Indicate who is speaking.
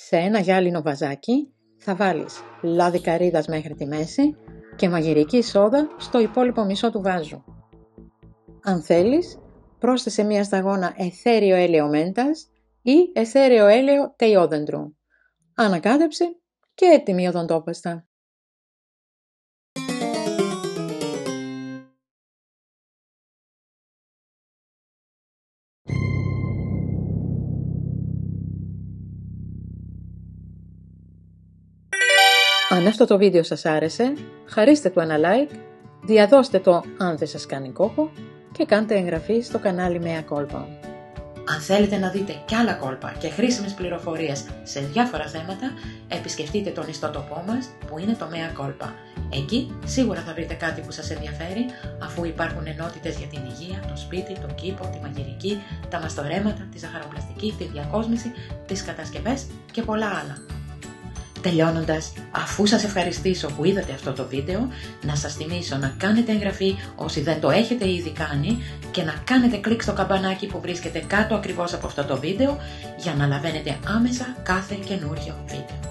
Speaker 1: Σε ένα γυάλινο βαζάκι θα βάλεις λάδι καρύδας μέχρι τη μέση και μαγειρική σόδα στο υπόλοιπο μισό του βάζου. Αν θέλεις, πρόσθεσε μία σταγόνα αιθέριο έλαιο μέντας ή αιθέριο έλαιο τεϊόδεντρου. Ανακάτεψε και έτοιμη η οδοντόπαστα. Αν αυτό το βίντεο σας άρεσε, χαρίστε του ένα like, διαδώστε το αν δεν σας κάνει κόπο και κάντε εγγραφή στο κανάλι Mea Culpa. Αν θέλετε να δείτε κι άλλα κόλπα και χρήσιμες πληροφορίες σε διάφορα θέματα, επισκεφτείτε τον ιστότοπό μας που είναι το Mea Culpa. Εκεί σίγουρα θα βρείτε κάτι που σας ενδιαφέρει, αφού υπάρχουν ενότητες για την υγεία, το σπίτι, τον κήπο, τη μαγειρική, τα μαστορέματα, τη ζαχαροπλαστική, τη διακόσμηση, τις κατασκευές και πολλά άλλα. Τελειώνοντας, αφού σας ευχαριστήσω που είδατε αυτό το βίντεο, να σας θυμίσω να κάνετε εγγραφή όσοι δεν το έχετε ήδη κάνει και να κάνετε κλικ στο καμπανάκι που βρίσκεται κάτω ακριβώς από αυτό το βίντεο για να λαβαίνετε άμεσα κάθε καινούριο βίντεο.